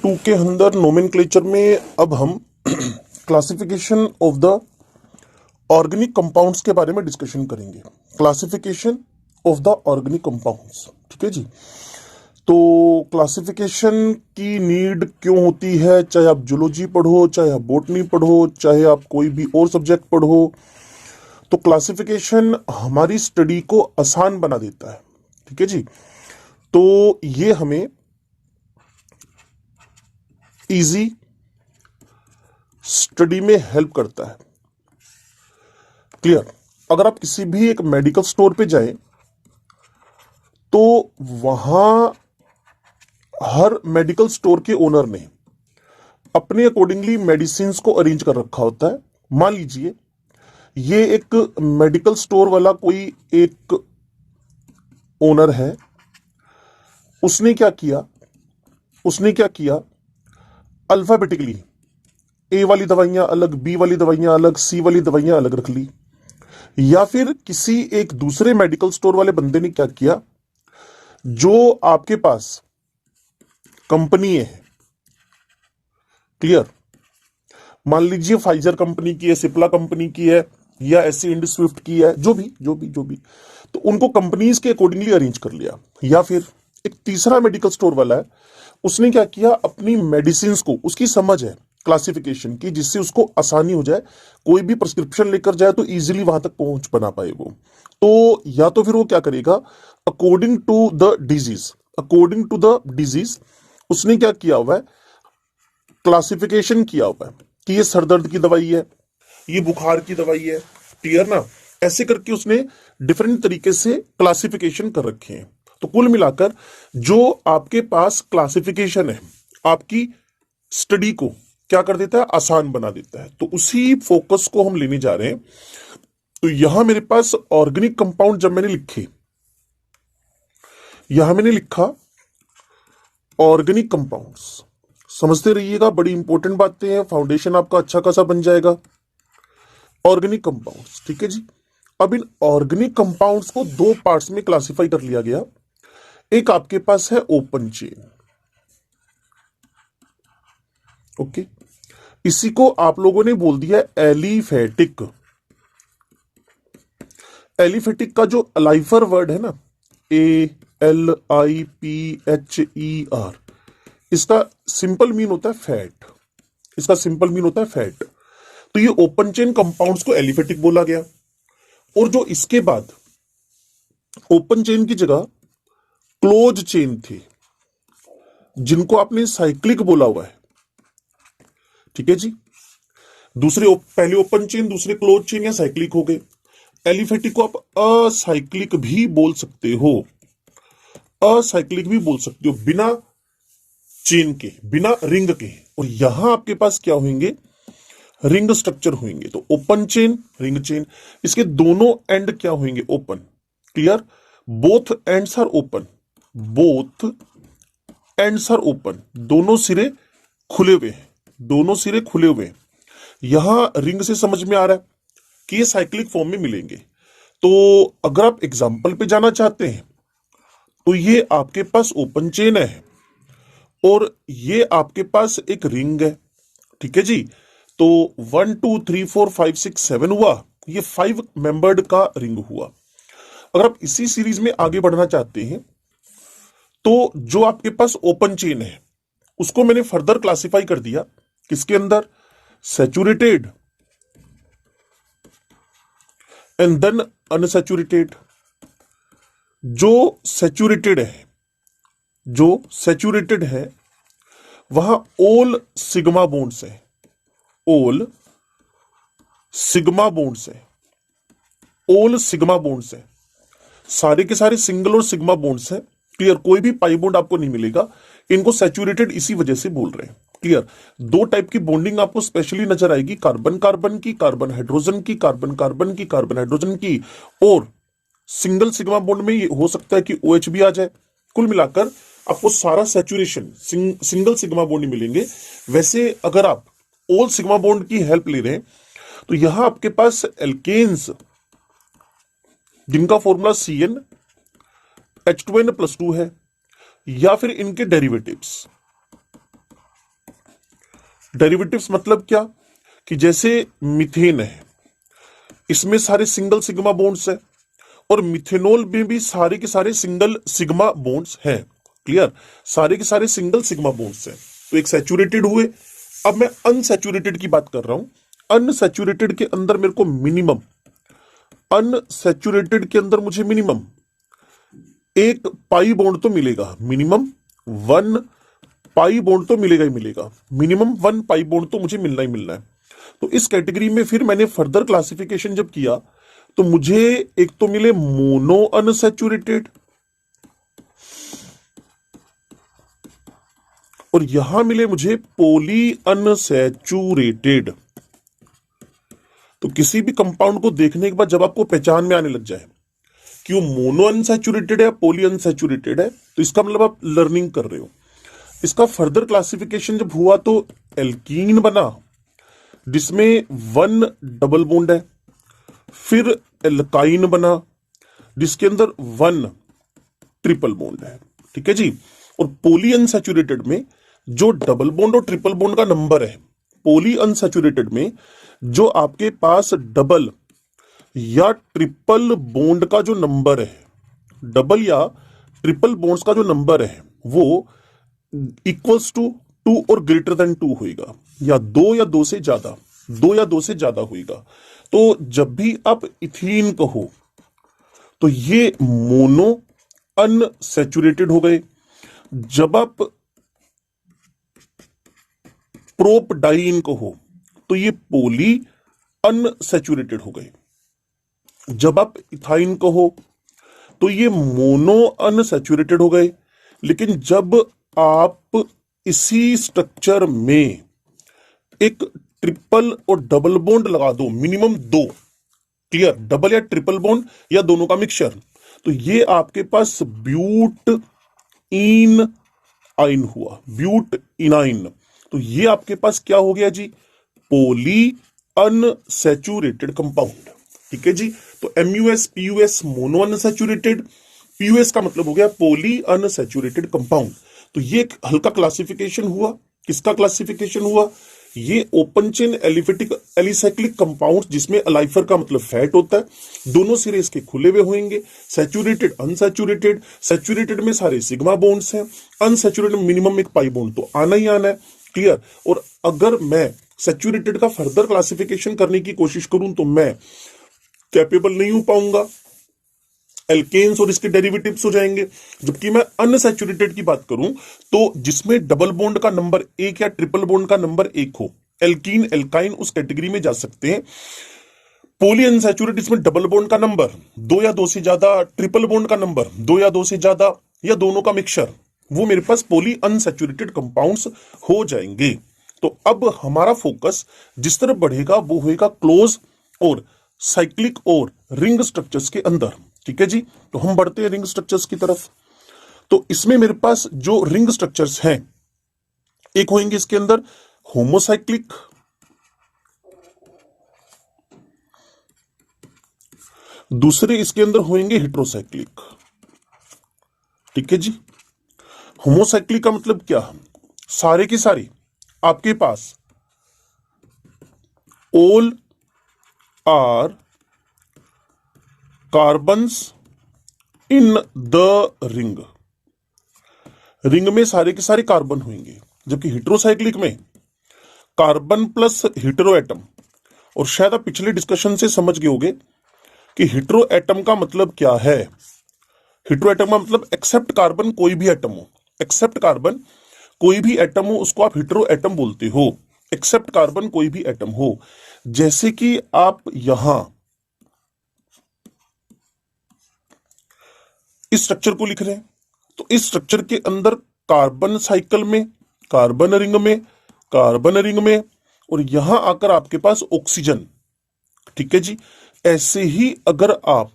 To के अंदर nomenclature में अब हम classification of the organic compounds के बारे में डिस्कशन करेंगे। Classification of the organic compounds, ठीक है जी। तो क्लासिफिकेशन की नीड क्यों होती है, चाहे आप जूलॉजी पढ़ो, चाहे आप बॉटनी पढ़ो, चाहे आप कोई भी और सब्जेक्ट पढ़ो, तो क्लासिफिकेशन हमारी स्टडी को आसान बना देता है, ठीक है जी। तो ये हमें इजी स्टडी में हेल्प करता है। क्लियर? अगर आप किसी भी एक मेडिकल स्टोर पे जाएं तो वहां हर मेडिकल स्टोर के ओनर ने अपने अकॉर्डिंगली मेडिसिन को अरेंज कर रखा होता है। मान लीजिए ये एक मेडिकल स्टोर वाला कोई एक ओनर है, उसने क्या किया अल्फाबेटिकली ए वाली दवाइयां अलग, बी वाली दवाइयां अलग, सी वाली दवाइयां अलग रख ली। या फिर किसी एक दूसरे मेडिकल स्टोर वाले बंदे ने क्या किया, जो आपके पास कंपनी है, क्लियर, मान लीजिए फाइजर कंपनी की है, सिप्ला कंपनी की है, या एससी इंड स्विफ्ट की है, जो भी, तो उनको कंपनीज के अकॉर्डिंगली अरेंज कर लिया। या फिर एक तीसरा मेडिकल स्टोर वाला है, उसने क्या किया, अपनी मेडिसिन को, उसकी समझ है क्लासिफिकेशन की, जिससे उसको आसानी हो जाए, कोई भी प्रिस्क्रिप्शन लेकर जाए तो इजीली वहां तक पहुंच बना पाए वो। तो या तो फिर वो क्या करेगा, अकॉर्डिंग टू द डिजीज उसने क्या किया हुआ है, क्लासिफिकेशन किया हुआ है कि ये सरदर्द की दवाई है, ये बुखार की दवाई है, क्लियर ना, ऐसे करके उसने डिफरेंट तरीके से क्लासिफिकेशन कर रखे हैं। तो कुल मिलाकर जो आपके पास क्लासिफिकेशन है, आपकी स्टडी को क्या कर देता है, आसान बना देता है। तो उसी फोकस को हम लेने जा रहे हैं। तो यहां मेरे पास ऑर्गेनिक कंपाउंड जब मैंने लिखा ऑर्गेनिक कंपाउंड्स, समझते रहिएगा, बड़ी इंपॉर्टेंट बातें हैं, फाउंडेशन आपका अच्छा खासा बन जाएगा। ऑर्गेनिक कंपाउंड्स, ठीक है जी। अब इन ऑर्गेनिक कंपाउंड्स को दो पार्ट्स में क्लासिफाई कर लिया गया। एक आपके पास है ओपन चेन, ओके, इसी को आप लोगों ने बोल दिया एलिफेटिक। एलिफेटिक का जो अलाइफर वर्ड है ना, ALIPHER, इसका सिंपल मीन होता है फैट। तो ये ओपन चेन कंपाउंड्स को एलिफेटिक बोला गया। और जो इसके बाद ओपन चेन की जगह क्लोज चेन थी, जिनको आपने साइक्लिक बोला हुआ है, ठीक है जी। पहले ओपन चेन, दूसरे क्लोज चेन या साइक्लिक हो गए। एलिफेटिक को आप असाइक्लिक भी बोल सकते हो, बिना चेन के, बिना रिंग के। और यहां आपके पास क्या होंगे, रिंग स्ट्रक्चर होंगे। तो ओपन चेन, रिंग चेन, इसके दोनों एंड क्या होंगे, open. Clear? Both ends are open, दोनों सिरे खुले हुए हैं। यहां रिंग से समझ में आ रहा है कि ये साइक्लिक फॉर्म में मिलेंगे। तो अगर आप एग्जाम्पल पे जाना चाहते हैं तो ये आपके पास ओपन चेन है और ये आपके पास एक रिंग है, ठीक है जी। तो 1 2 3 4 5 6 7 हुआ, ये 5 मेंबर्ड का रिंग हुआ। अगर आप इसी सीरीज में आगे बढ़ना चाहते हैं तो जो आपके पास ओपन चेन है उसको मैंने फर्दर क्लासिफाई कर दिया, किसके अंदर, सैचुरेटेड एंड देन अनसैचुरेटेड। जो सैचुरेटेड है वहां ऑल सिग्मा बॉन्ड्स है, सारे के सारे सिंगल और सिग्मा बॉन्ड्स हैं। क्लियर? कोई भी पाई बॉन्ड आपको नहीं मिलेगा। इनको सैचुरेटेड इसी वजह से बोल रहे हैं। क्लियर? दो टाइप की बॉन्डिंग आपको स्पेशली नजर आएगी, कार्बन कार्बन की, कार्बन हाइड्रोजन की, कार्बन कार्बन की, कार्बन हाइड्रोजन की। और सिंगल सिग्मा बॉन्ड में ये हो सकता है कि OH भी आ जाए। कुल मिलाकर आपको सारा सैचुरेशन सिंगल सिग्मा बॉन्ड मिलेंगे। वैसे अगर आप ऑल सिग्मा बॉन्ड की हेल्प ले रहे हैं तो यहां आपके पास एल्केन्स, जिनका फॉर्मूला CnH2n+2 है, या फिर इनके डेरिवेटिव्स डेरिवेटिव्स मतलब क्या, कि जैसे मीथेन है, इसमें सारे सिंगल सिग्मा बॉन्ड्स है, और मिथेनॉल में भी सारे के सारे सिंगल सिग्मा बॉन्ड्स हैं। क्लियर, सारे के सारे सिंगल सिग्मा बॉन्ड्स हैं। तो एक सैचुरेटेड हुए। अब मैं अनसैचुरेटेड की बात कर रहा हूं। अनसैचुरेटेड के अंदर मेरे को मिनिमम, अनसैचुरेटेड के अंदर मुझे मिनिमम एक पाई बॉन्ड तो मिलेगा, मिनिमम 1 पाई बॉन्ड तो मिलेगा ही मिलेगा, मिनिमम 1 पाई बॉन्ड तो मुझे मिलना ही मिलना है। तो इस कैटेगरी में फिर मैंने फर्दर क्लासिफिकेशन जब किया तो मुझे एक तो मिले मोनो अनसैचुरेटेड, और यहां मिले मुझे पॉली अनसैचुरेटेड। तो किसी भी कंपाउंड को देखने के बाद जब आपको पहचान में आने लग जाए कि वो मोनो अनसैचुरेटेड है या पॉली अनसैचुरेटेड है, तो इसका मतलब आप लर्निंग कर रहे हो। इसका फर्दर क्लासिफिकेशन जब हुआ तो एल्कीन बना जिसमें 1 डबल बॉन्ड है, फिर एल्काइन बना जिसके अंदर 1 ट्रिपल बॉन्ड है। ठीक है जी। और पॉली अनसैचुरेटेड में जो डबल बॉन्ड और ट्रिपल बॉन्ड का नंबर है, पॉली अनसैचुरेटेड में जो आपके पास डबल या ट्रिपल बॉन्ड का जो नंबर है, डबल या ट्रिपल बॉन्ड्स का जो नंबर है वो इक्वल्स टू 2 और ग्रेटर देन 2 होगा, या 2 या 2 से ज्यादा, 2 या 2 से ज्यादा होगा। तो जब भी आप इथीन कहो तो ये मोनो अनसैचुरेटेड हो गए। जब आप प्रोपडाइन कहो तो ये पॉली अनसैचुरेटेड हो गए। जब आप इथाइन कहो तो ये मोनो अनसैचुरेटेड हो गए। लेकिन जब आप इसी स्ट्रक्चर में एक ट्रिपल और डबल बॉन्ड लगा दो, मिनिमम 2, क्लियर, डबल या ट्रिपल बॉन्ड या दोनों का मिक्सचर, तो ये आपके पास ब्यूट इन आइन हुआ, ब्यूट इनाइन। तो ये आपके पास क्या हो गया जी, पॉली अनसैचुरेटेड कंपाउंड। ठीक है जी। तो MUS PUS mono unsaturated, PUS का मतलब हो गया पॉली अनसैचुरेटेड कंपाउंड। तो ये एक हल्का क्लासिफिकेशन हुआ। किसका क्लासिफिकेशन हुआ, ये open chain aliphatic alicyclic compound जिसमें अलाइफर का मतलब फैट होता है, दोनों सिरे इसके खुले हुए होंगे। सैचुरेटेड अनसैचुरेटेड, सैचुरेटेड में सारे सिग्मा बॉन्ड्स हैं, अनसैचुरेटेड में मिनिमम एक पाई बॉन्ड तो आना ही आना है। क्लियर। और अगर मैं सैचुरेटेड का फर्दर क्लासिफिकेशन करने की कोशिश करूं तो मैं कैपेबल नहीं हो पाऊंगा, एल्केन्स और इसके डेरिवेटिव्स हो जाएंगे। जबकि मैं अनसैचुरेटेड की बात करूं तो जिसमें डबल बॉन्ड का नंबर 1 या ट्रिपल बॉन्ड का नंबर 1 हो, एल्कीन एल्काइन उस कैटेगरी में जा सकते हैं। पॉली अनसैचुरेटेड इसमें डबल बॉन्ड का नंबर 2 या 2 से ज्यादा, ट्रिपल बॉन्ड का नंबर 2 या 2 से ज्यादा, या दोनों का मिक्सचर, वो मेरे पास पॉली अनसैचुरेटेड कंपाउंड्स हो जाएंगे। तो अब हमारा फोकस जिस तरफ बढ़ेगा वो होएगा क्लोज और साइक्लिक और रिंग स्ट्रक्चर्स के अंदर। ठीक है जी। तो हम बढ़ते हैं रिंग स्ट्रक्चर्स की तरफ। तो इसमें मेरे पास जो रिंग स्ट्रक्चर्स हैं, एक होंगे इसके अंदर होमोसाइक्लिक, दूसरे इसके अंदर होंगे हेट्रोसाइक्लिक। ठीक है जी। होमोसाइक्लिक का मतलब क्या, सारे की सारी आपके पास all are carbons in the ring, ring में सारे के सारे कार्बन होंगे। जबकि हेट्रोसाइक्लिक में कार्बन प्लस हेटेरो एटम, और शायद आप पिछले डिस्कशन से समझ गए होंगे कि हेटेरो एटम का मतलब क्या है। हेटेरो एटम का मतलब एक्सेप्ट कार्बन कोई भी एटम हो, एक्सेप्ट कार्बन कोई भी एटम हो उसको आप हेटेरो एटम बोलते हो, एक्सेप्ट कार्बन कोई भी एटम हो। जैसे कि आप यहां इस स्ट्रक्चर को लिख रहे हैं, तो इस स्ट्रक्चर के अंदर कार्बन साइकिल में, कार्बन रिंग में, कार्बन रिंग में, और यहां आकर आपके पास ऑक्सीजन। ठीक है जी। ऐसे ही अगर आप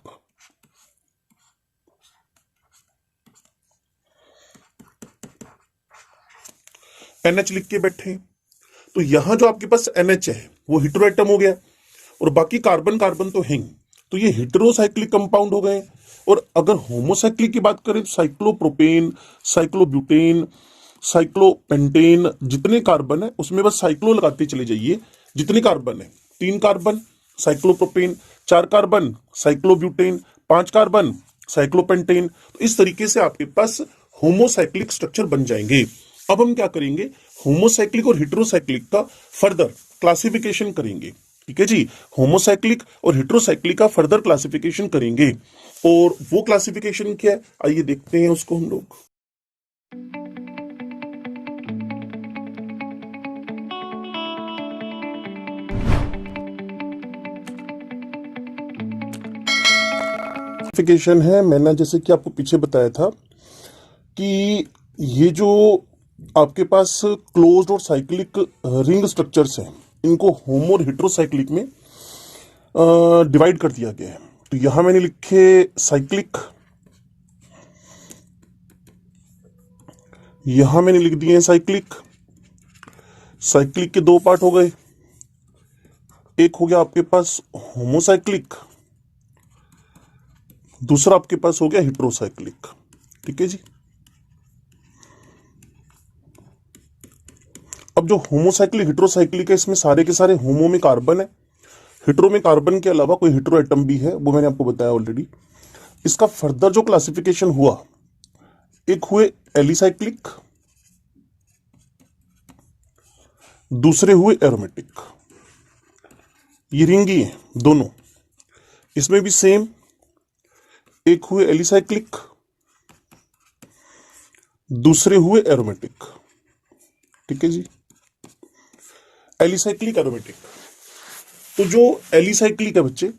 NH लिख के बैठे तो यहां जो आपके पास NH है वो हेटेरो एटम हो गया, और बाकी कार्बन कार्बन तो हैं, तो ये हेटेरोसाइक्लिक कंपाउंड हो गए। और अगर होमोसाइक्लिक की बात करें तो साइक्लोप्रोपेन, साइक्लोब्यूटेन, साइक्लोपेंटेन, जितने कार्बन है उसमें बस साइक्लो लगाते चले जाइए। जितने कार्बन है, 3 carbon cyclopropane, 4 carbon cyclobutane, 5 carbon cyclopentane. तो इस तरीके से आपके पास होमोसाइक्लिक स्ट्रक्चर बन जाएंगे। अब हम क्या करेंगे, होमोसाइक्लिक और हेटेरोसाइक्लिक का फर्दर क्लासिफिकेशन करेंगे। ठीक है जी, होमोसाइक्लिक और हेटेरोसाइक्लिक का फर्दर क्लासिफिकेशन करेंगे। और वो क्लासिफिकेशन क्या है, आइए देखते हैं उसको हम लोग। क्लासिफिकेशन है, मैंने जैसे कि आपको पीछे बताया था कि ये जो आपके पास क्लोज्ड और साइक्लिक रिंग स्ट्रक्चर्स हैं, इनको होमो और हेटेरोसाइक्लिक में डिवाइड कर दिया गया है। तो यहां मैंने लिखे साइक्लिक, यहां मैंने लिख दिए साइक्लिक। साइक्लिक के 2 पार्ट हो गए, एक हो गया आपके पास होमोसाइक्लिक, दूसरा आपके पास हो गया हेटेरोसाइक्लिक। ठीक है जी। अब जो होमोसाइक्लिक हेटेरोसाइक्लिक है, इसमें सारे के सारे होमो में कार्बन है, हेटेरो में कार्बन के अलावा कोई हेटेरो एटम भी है, वो मैंने आपको बताया ऑलरेडी। इसका फर्दर जो क्लासिफिकेशन हुआ, एक हुए एलिसाइक्लिक, दूसरे हुए एरोमेटिक। ये रिंगी है दोनों, इसमें भी सेम, एक हुए एलिसाइक्लिक, दूसरे हुए एरोमेटिक। ठीक है जी, एलिसाइक्लिक एरोमेटिक। तो जो एलिसाइक्लिक है बच्चे,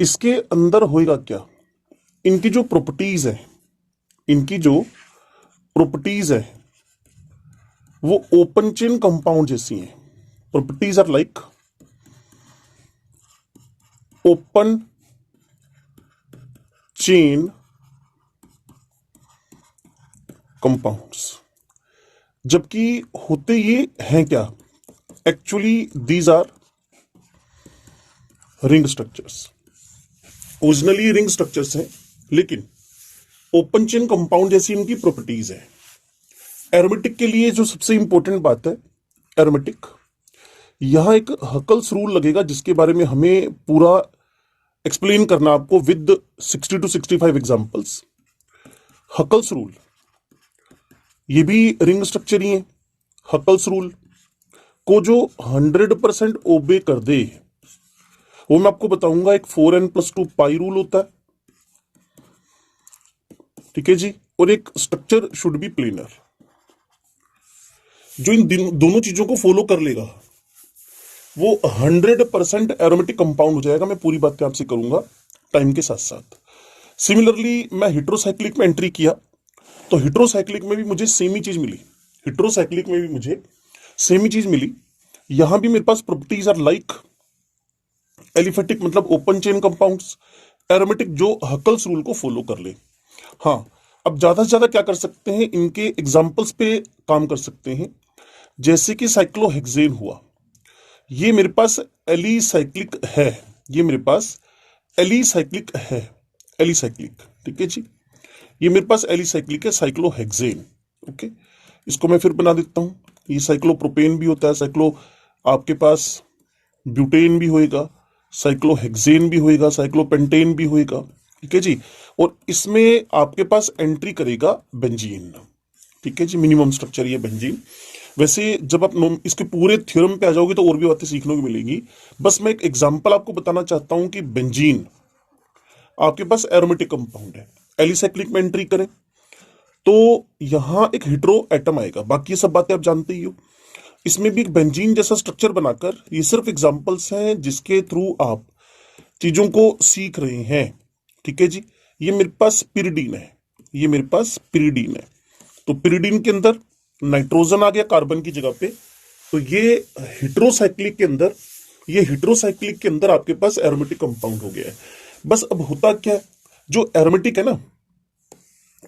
इसके अंदर होएगा क्या, इनकी जो प्रॉपर्टीज है, इनकी जो प्रॉपर्टीज है वो ओपन चेन कंपाउंड जैसी हैं। Properties are like open chain compounds. जबकि होते ये हैं क्या, actually these are ring structures. Originally ring structures हैं, लेकिन ओपन चेन कंपाउंड जैसी इनकी प्रॉपर्टीज है। एरोमेटिक के लिए जो सबसे इंपॉर्टेंट बात है, एरोमेटिक, यहां एक हकल्स रूल लगेगा जिसके बारे में हमें पूरा एक्सप्लेन करना आपको with 60 to 65 examples. Huckel's rule, ये भी रिंग स्ट्रक्चर ही है। हकल्स रूल को जो 100% ओबे कर दे, वो मैं आपको बताऊंगा। एक 4n+2 पाई रूल होता है, ठीक है जी, और एक स्ट्रक्चर शुड बी प्लेनर। जो इन दोनों चीजों को फॉलो कर लेगा वो 100% एरोमेटिक कंपाउंड हो जाएगा। मैं पूरी बातें आपसे करूंगा टाइम के साथ साथ। सिमिलरली मैं हेटेरोसाइक्लिक में एंट्री किया, तो हेटेरोसाइक्लिक में भी मुझे सेम ही चीज मिली। हेटेरोसाइक्लिक में भी मुझे सेम ही चीज मिली। यहां भी मेरे पास प्रॉपर्टीज आर लाइक एलिफेटिक, मतलब ओपन चेन कंपाउंड्स, एरोमेटिक जो हकल्स रूल को फॉलो कर ले। हाँ, अब ज्यादा से ज्यादा क्या कर सकते हैं, इनके एग्जाम्पल्स पे काम कर सकते हैं। जैसे कि साइक्लोहेक्सेन हुआ, ये मेरे पास एलिसाइक्लिक है, ये मेरे पास एलिसाइक्लिक है, एलिसाइक्लिक। ठीक है जी, ये मेरे पास एलिसाइक्लिक है, साइक्लोहेक्सेन। ओके, इसको मैं फिर बना देता हूं। ये साइक्लोप्रोपेन भी होता है, साइक्लो आपके पास ब्यूटेन भी होएगा, साइक्लोहेक्सेन भी होएगा, साइक्लोपेंटेन भी होएगा। ठीक है जी, और इसमें आपके पास एंट्री करेगा बेंजीन। ठीक है जी, मिनिमम स्ट्रक्चर ये बेंजीन। वैसे जब आप इसके पूरे थ्योरम पे आ जाओगे तो और भी बातें सीखने को मिलेंगी। बस मैं एक एग्जांपल आपको बताना चाहता हूं कि बेंजीन आपके पास एरोमेटिक कंपाउंड है। एलिसाइक्लिक में एंट्री करें तो यहां एक हेटेरो एटम आएगा, बाकी ये सब बातें आप जानते ही हो। इसमें भी एक बेंजीन जैसा स्ट्रक्चर बनाकर, ये सिर्फ एग्जांपल्स हैं जिसके थ्रू आप चीजों को सीख रहे हैं। ठीक है जी, ये मेरे पास पिरिडीन है, ये मेरे पास पिरिडीन है। तो पिरिडीन के अंदर नाइट्रोजन आ गया कार्बन की जगह पे, तो ये हेटेरोसाइक्लिक के अंदर, ये हेटेरोसाइक्लिक के अंदर आपके पास एरोमेटिक कंपाउंड हो गया है। बस अब होता क्या है, जो एरोमेटिक है ना,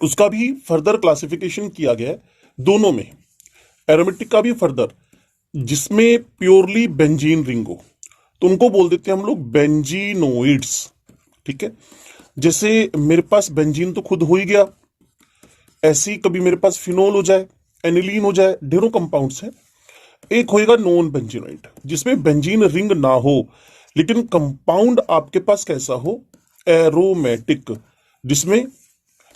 उसका भी फर्दर क्लासिफिकेशन किया गया है दोनों में। एरोमेटिक का भी फर्दर, जिसमें प्योरली बेंजीन रिंग हो तो उनको बोल देते हैं हम लोग बेंजीनोइड्स। ठीक है, जैसे मेरे पास बेंजीन तो खुद हो ही गया, ऐसे ही कभी मेरे पास फिनोल हो जाए, एनिलीन हो जाए, ढेरों कंपाउंड्स हैं। एक होएगा नॉन बेंजीनोइड, जिसमें बेंजीन रिंग ना हो, लेकिन कंपाउंड आपके पास कैसा हो, एरोमेटिक, जिसमें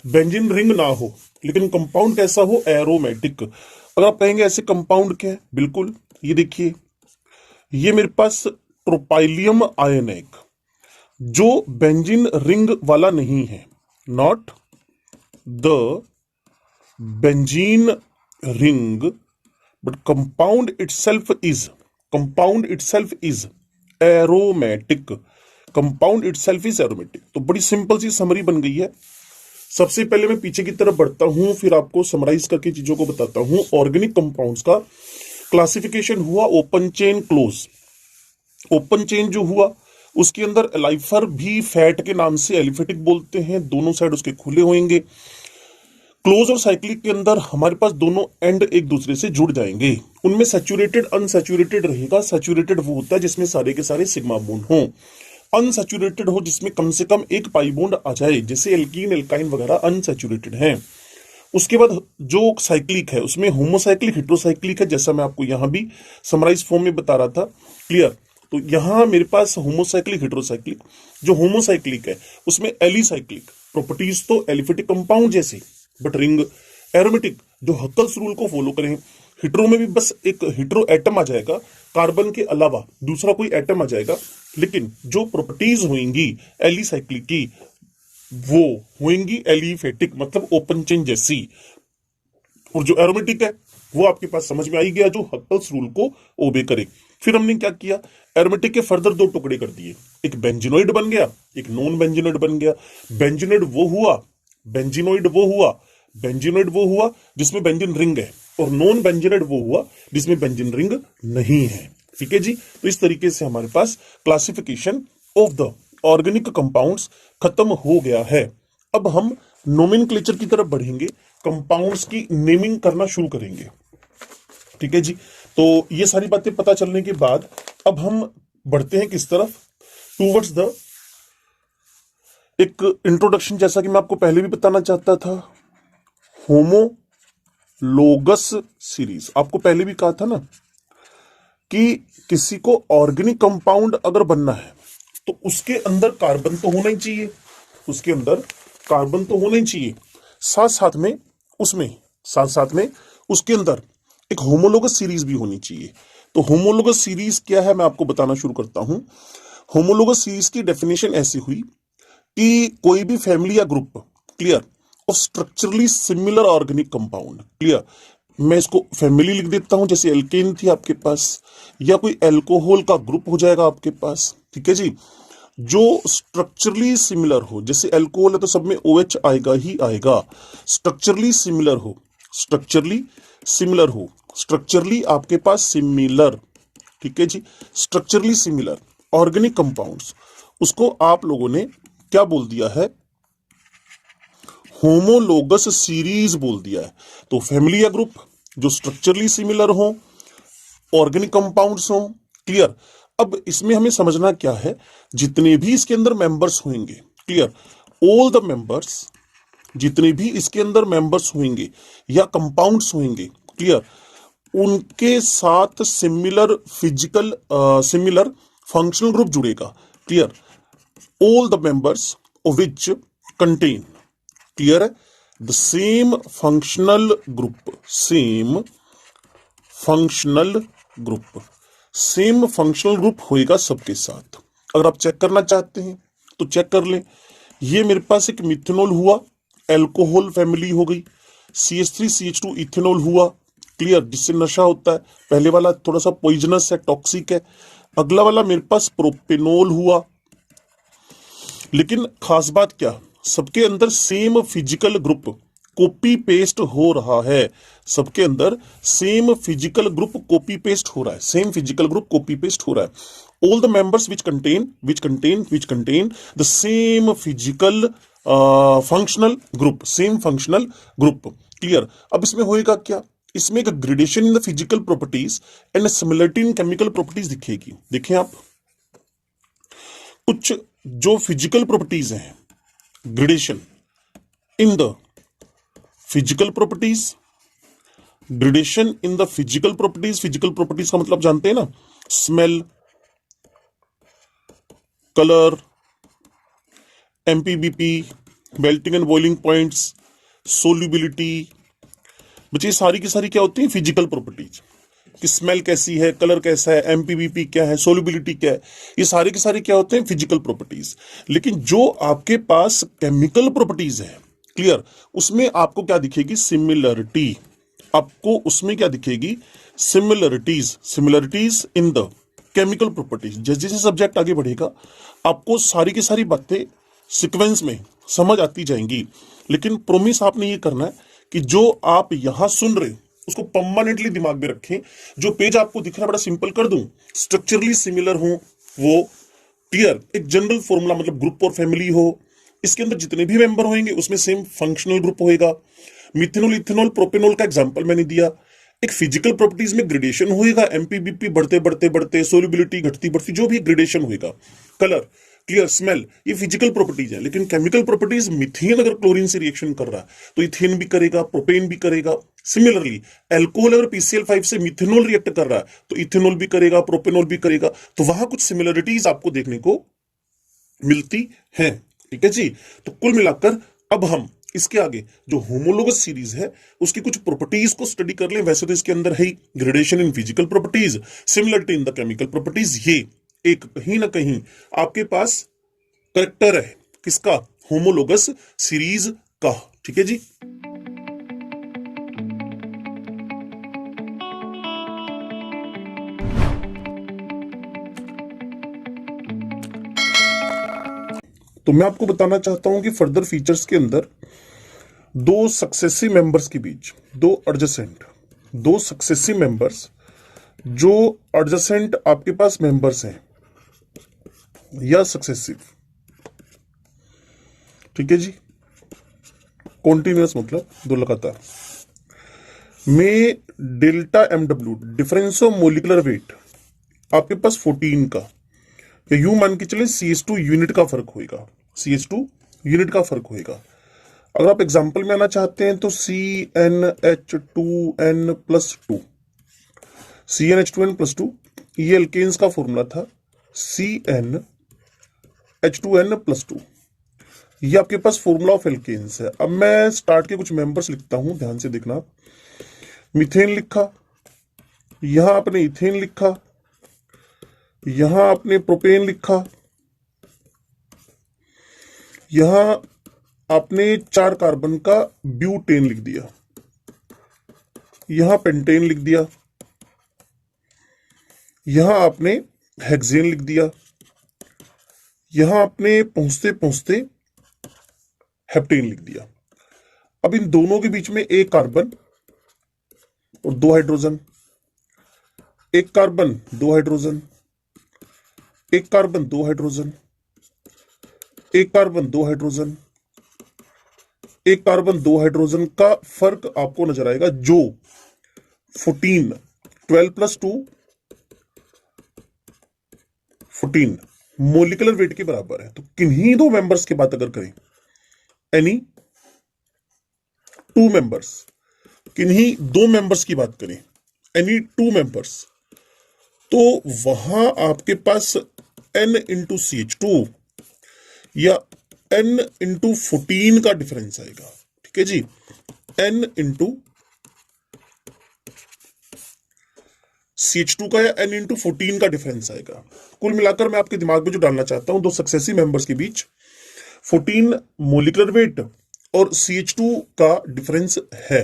बेंजीन रिंग ना हो लेकिन कंपाउंड कैसा हो, एरोमेटिक। अगर आप कहेंगे ऐसे कंपाउंड क्या है, बिल्कुल ये देखिए, ये मेरे पास ट्रोपाइलियम आयन है एक, जो बेंजीन रिंग वाला नहीं है, not the benzene ring, but compound itself is aromatic, compound itself is aromatic. तो बड़ी सिंपल सी समरी बन गई है। सबसे पहले मैं पीछे की तरफ बढ़ता हूं, फिर आपको समराइज करके चीजों को बताता हूं। ऑर्गेनिक कंपाउंड्स का क्लासिफिकेशन हुआ open chain, close. Open chain जो हुआ उसके अंदर एलाइफर भी फैट के नाम से एलिफेटिक बोलते हैं, दोनों साइड उसके खुले होंगे। क्लोज और साइक्लिक के अंदर हमारे पास दोनों एंड एक दूसरे से जुड़ जाएंगे। उनमें सैचुरेटेड अनसैचुरेटेड रहेगा। सैचुरेटेड वो होता है जिसमें सारे के सारे सिग्मा बॉन्ड हो, अनसैचुरेटेड हो जिसमें कम से कम एक पाई बॉन्ड आ जाए, जैसे एल्कीन एल्काइन वगैरह अनसैचुरेटेड है। उसके बाद जो साइक्लिक है उसमें होमोसाइक्लिक हेट्रोसाइक्लिक है, जैसा मैं आपको यहां भी समराइज फॉर्म में बता रहा था, क्लियर। तो यहां मेरे पास होमोसाइक्लिक हेट्रोसाइक्लिक, जो होमोसाइक्लिक है उसमें एलिसाइक्लिक, प्रॉपर्टीज तो एलिफेटिक कंपाउंड जैसे बट रिंग, एरोमेटिक जो हक्कल्स रूल को फॉलो करें। हिट्रो में भी बस एक हिट्रो एटम आ जाएगा, कार्बन के अलावा दूसरा कोई एटम आ जाएगा, लेकिन जो प्रॉपर्टीज होंगी एलिसाइक्लिक की वो होंगी एलिफेटिक, मतलब ओपन चेन जैसी। और जो एरोमेटिक है वो आपके पास समझ में आई गया, जो हक्कल्स रूल को ओबे करे। फिर हमने क्या किया, एरोमेटिक के फर्दर दो टुकड़े कर दिए, एक बेंजीनोइड बन गया, एक नॉन बेंजीनोइड बन गया। बेंजीनोइड वो हुआ, बेंजीनोइड वो हुआ, बेंजीनोइड वो हुआ जिसमें बेंजीन रिंग है, और नॉन बेंजीनोइड वो हुआ जिसमें बेंजीन रिंग नहीं है। ठीक है जी। तो इस तरीके से हमारे पास classification of the organic compounds खत्म हो गया है। अब हम नोमेनक्लेचर की तरफ बढ़ेंगे, कंपाउंड्स की नेमिंग करना शुरू करेंगे। ठीक है जी। तो ये सारी बातें पता चलने के बाद अब हम बढ़ते हैं किस तरफ, टूवर्ड्स द एक इंट्रोडक्शन, जैसा कि मैं आपको पहले भी बताना चाहता था, होमोलोगस सीरीज। आपको पहले भी कहा था ना कि किसी को ऑर्गेनिक कंपाउंड अगर बनना है तो उसके अंदर कार्बन तो होना ही चाहिए, उसके अंदर कार्बन तो होना ही चाहिए, साथ साथ में उसके अंदर एक होमोलोगस सीरीज भी होनी चाहिए। तो होमोलोगस सीरीज क्या है मैं आपको बताना शुरू करता हूं। होमोलोगस सीरीज की डेफिनेशन ऐसी हुई कि कोई भी फैमिली या group, clear, of structurally similar organic compound, clear. मैं इसको फैमिली लिख देता हूं, जैसे एल्केन थी आपके पास, या कोई एल्कोहल का ग्रुप हो जाएगा आपके पास। ठीक है जी। जो स्ट्रक्चरली सिमिलर हो, जैसे एल्कोहल है तो सब में OH आएगा ही आएगा, स्ट्रक्चरली सिमिलर हो, स्ट्रक्चरली सिमिलर हो, स्ट्रक्चरली आपके पास सिमिलर। ठीक है जी। स्ट्रक्चरली सिमिलर ऑर्गेनिक कंपाउंड्स, उसको आप लोगों ने क्या बोल दिया है, होमोलोगस सीरीज बोल दिया है। तो फैमिली या ग्रुप जो स्ट्रक्चरली सिमिलर हो, ऑर्गेनिक कंपाउंड्स हो, क्लियर। अब इसमें हमें समझना क्या है, जितने भी इसके अंदर मेंबर्स होंगे, क्लियर, ऑल द मेंबर्स, जितने भी इसके अंदर मेंबर्स होंगे या कंपाउंड्स होंगे, क्लियर, उनके साथ सिमिलर फंक्शनल ग्रुप जुड़ेगा, clear. All the members of which contain, clear है, the same functional group, same functional group होएगा सबके साथ। अगर आप चेक करना चाहते हैं तो चेक कर लें। ये मेरे पास एक मिथेनॉल हुआ, एल्कोहल फैमिली हो गई, CH3CH2 इथेनॉल हुआ, क्लियर, जिससे नशा होता है। पहले वाला थोड़ा सा पॉइजनस है, टॉक्सिक है। अगला वाला मेरे पास प्रोपेनॉल हुआ, लेकिन खास बात क्या, सबके अंदर same physical group copy paste हो रहा है, सबके अंदर same physical group copy paste हो रहा है, same physical group copy paste हो रहा है। All the members which contain the same physical functional group, same functional group, clear. अब इसमें होएगा क्या, इसमें एक gradation in the physical properties and similarity in chemical properties दिखेगी। देखें आप, कुछ जो फिजिकल प्रॉपर्टीज हैं, gradation in the physical properties gradation in the physical properties का मतलब जानते हैं ना, smell, colour, MP BP, melting and boiling points, solubility. बच्चे सारी की सारी क्या होती है, फिजिकल प्रॉपर्टीज, कि स्मेल कैसी है, कलर कैसा है, एमपीबीपी क्या है, सोल्यूबिलिटी क्या है, ये सारे के सारे क्या होते हैं, फिजिकल प्रॉपर्टीज। लेकिन जो आपके पास केमिकल प्रॉपर्टीज है, क्लियर, उसमें आपको क्या दिखेगी, सिमिलरिटी। आपको उसमें क्या दिखेगी, similarities in the chemical properties. जैसे जैसे सब्जेक्ट आगे बढ़ेगा आपको सारी की सारी बातें सीक्वेंस में समझ आती जाएंगी। लेकिन प्रोमिस आपने ये करना है कि जो आप यहां सुन रहे उसको परमानेंटली दिमाग में रखें। जो पेज आपको दिख रहा है बड़ा सिंपल कर दूं, स्ट्रक्चरली सिमिलर हो वो, क्लियर, एक जनरल फॉर्मूला मतलब ग्रुप और फैमिली हो, इसके अंदर जितने भी मेंबर होंगे उसमें सेम फंक्शनल ग्रुप होएगा। मिथेनॉल, इथेनॉल, प्रोपेनॉल का एग्जांपल मैंने दिया। एक फिजिकल प्रॉपर्टीज में ग्रेडेशन होएगा, एमपीबीपी बढ़ते बढ़ते बढ़ते, सोल्यूबिलिटी घटती बढ़ती, जो भी ग्रेडेशन होएगा। कलर, क्लियर, स्मेल, ये फिजिकल प्रॉपर्टीज है। लेकिन केमिकल प्रॉपर्टीज, मिथेन अगर क्लोरीन से रिएक्शन कर रहा है तो इथेन भी करेगा, प्रोपेन भी करेगा। सिमिलरली अल्कोहल अगर PCl5 से मिथेनॉल रिएक्ट कर रहा है तो इथेनॉल भी करेगा, प्रोपेनॉल भी करेगा। तो वहां कुछ सिमिलरिटीज आपको देखने को मिलती हैं। ठीक है जी। तो कुल मिलाकर अब हम इसके आगे जो होमोलोगस सीरीज है उसकी कुछ प्रॉपर्टीज को स्टडी कर लें। वैसे तो इसके अंदर है gradation in physical properties, similarity in the chemical properties, ये एक कहीं ना कहीं आपके पास करेक्टर है किसका, होमोलोगस सीरीज का। ठीक है जी। तो मैं आपको बताना चाहता हूं कि फर्दर फीचर्स के अंदर दो सक्सेसिव मेंबर्स के बीच, दो सक्सेसिव मेंबर्स जो एडजेसेंट आपके पास मेंबर्स हैं या सक्सेसिव, ठीक है जी, कॉन्टिन्यूअस मतलब दो लगातार, में delta MW difference of molecular weight आपके पास 14 का, या यूं मान के चले CH2 यूनिट का फर्क होएगा, CH2 यूनिट का फर्क होएगा। अगर आप एग्जांपल में आना चाहते हैं तो CnH2n+2, CnH2n+2 ये एल्केन्स का फॉर्मूला था, CnH2n+2 ये आपके पास फॉर्मूला ऑफ एल्केन्स है। अब मैं स्टार्ट के कुछ मेंबर्स लिखता हूं, ध्यान से देखना। मीथेन लिखा, यहां आपने इथेन लिखा, यहां आपने प्रोपेन लिखा, यहां आपने 4 कार्बन का ब्यूटेन लिख दिया, यहां पेंटेन लिख दिया, यहां आपने हेक्सेन लिख दिया, यहां आपने पहुंचते पहुंचते हेप्टेन लिख दिया। अब इन दोनों के बीच में एक कार्बन और 2 हाइड्रोजन, एक कार्बन 2 हाइड्रोजन, एक कार्बन 2 हाइड्रोजन, एक कार्बन 2 हाइड्रोजन, एक कार्बन 2 हाइड्रोजन का फर्क आपको नजर आएगा, जो 14 12+2 14 मोलिकुलर वेट के बराबर है। तो किन्हीं दो मेंबर्स की बात अगर करें, एनी 2 मेंबर्स, किन्हीं दो मेंबर्स की बात करें, एनी 2 मेंबर्स, तो वहां आपके पास N/CH2 या N/14 का डिफरेंस आएगा। ठीक है जी, N/CH2 का या N/14 का डिफरेंस आएगा। कुल मिलाकर मैं आपके दिमाग में जो डालना चाहता हूं, दो सक्सेसिव मेंबर्स के बीच 14 मोलिकुलर वेट और CH2 का डिफरेंस है।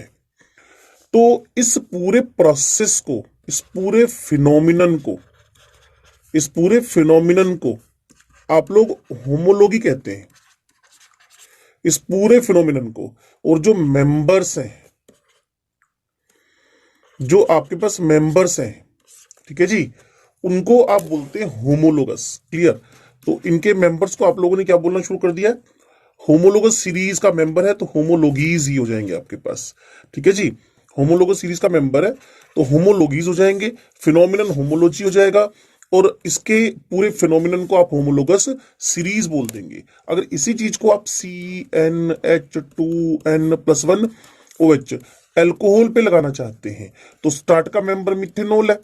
तो इस पूरे प्रोसेस को, इस पूरे फिनोमिनन को आप लोग होमोलॉगी कहते हैं, इस पूरे फिनोमिनन को। और जो मेंबर्स हैं, जो आपके पास मेंबर्स हैं, ठीक है जी, उनको आप बोलते हैं होमोलोगस। क्लियर। तो इनके मेंबर्स को आप लोगों ने क्या बोलना शुरू कर दिया, होमोलोगस सीरीज का मेंबर है तो होमोलॉगीज ही हो जाएंगे आपके पास। ठीक है जी, होमोलोगस सीरीज का मेंबर है तो होमोलॉगीज हो जाएंगे, फिनोमिनन होमोलॉजी हो जाएगा, और इसके पूरे फिनोमिनन को आप होमोलोगस सीरीज बोल देंगे। अगर इसी चीज को आप CnH2n+1 OH एल्कोहल पे लगाना चाहते हैं तो स्टार्ट का मेंबर मिथेनॉल है,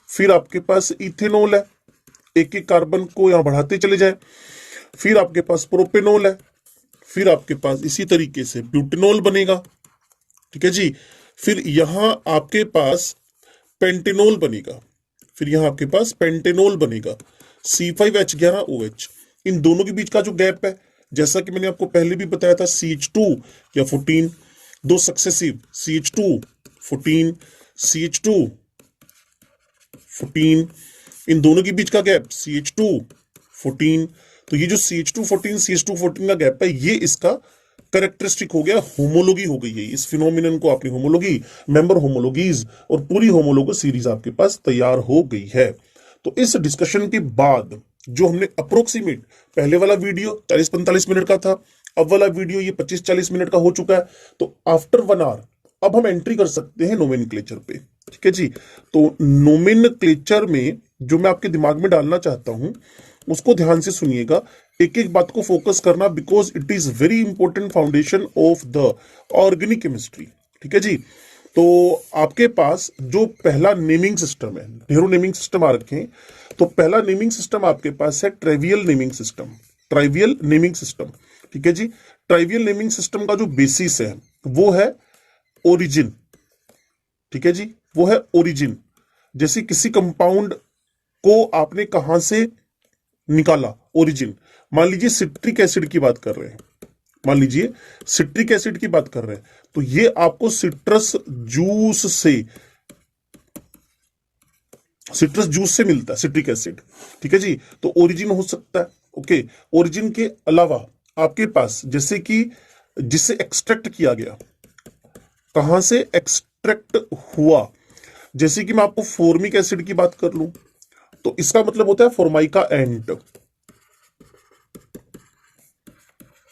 फिर आपके पास इथेनॉल है, एक एक कार्बन को यहां बढ़ाते चले जाए, फिर आपके पास प्रोपेनॉल है, फिर आपके पास इसी तरीके से ब्यूटेनॉल बनेगा, ठीक है जी। फिर यहां आपके पास पेंटेनॉल बनेगा, फिर यहां आपके पास पेंटेनॉल बनेगा, C5H11OH। इन दोनों के बीच का जो गैप है, जैसा कि मैंने आपको पहले भी बताया था, CH2 या 14, दो सक्सेसिव CH2 14 CH2 14, इन दोनों के बीच का गैप CH2 14। तो ये जो CH2 14 CH2 14 का गैप है, ये इसका करेक्टरिस्टिक हो गया, होमोलॉगी हो गई है। इस फिनोमिनन को आपने होमोलॉगी, मेंबर होमोलॉगीज और पूरी होमोलॉगस सीरीज आपके पास तैयार हो गई है। तो इस डिस्कशन के बाद जो हमने अप्रोक्सीमेट, पहले वाला वीडियो 40-45 मिनट का था, अब वाला वीडियो ये 25-40 मिनट का हो चुका है। तो आफ्टर 1 आवर अब हम एंट्री कर सकते हैं नोमेनक्लेचर पे, ठीक है जी। तो नोमेनक्लेचर में जो मैं आपके दिमाग में डालना चाहता हूं उसको ध्यान से सुनिएगा, एक एक बात को फोकस करना, because it is very important foundation of the organic chemistry, ठीक है जी। तो आपके पास जो पहला नेमिंग सिस्टम है, ढेरों नेमिंग सिस्टम आ रखे हैं, तो पहला नेमिंग सिस्टम आपके पास है trivial naming system, trivial naming system, ठीक है जी। ट्राइवियल नेमिंग सिस्टम का जो बेसिस है वो है ओरिजिन, ठीक है जी, वो है ओरिजिन। जैसे किसी कंपाउंड को आपने कहां से निकाला, ओरिजिन। मान लीजिए सिट्रिक एसिड की बात कर रहे हैं, मान लीजिए सिट्रिक एसिड की बात कर रहे हैं, तो ये आपको सिट्रस जूस से मिलता है, सिट्रिक एसिड, ठीक है जी। तो ओरिजिन हो सकता है, ओके। ओरिजिन के अलावा आपके पास जैसे कि जिससे एक्सट्रैक्ट किया गया, कहां से एक्सट्रैक्ट हुआ, जैसे कि मैं आपको फॉर्मिक एसिड की बात कर लूं तो इसका मतलब होता है फॉर्माइका एंट,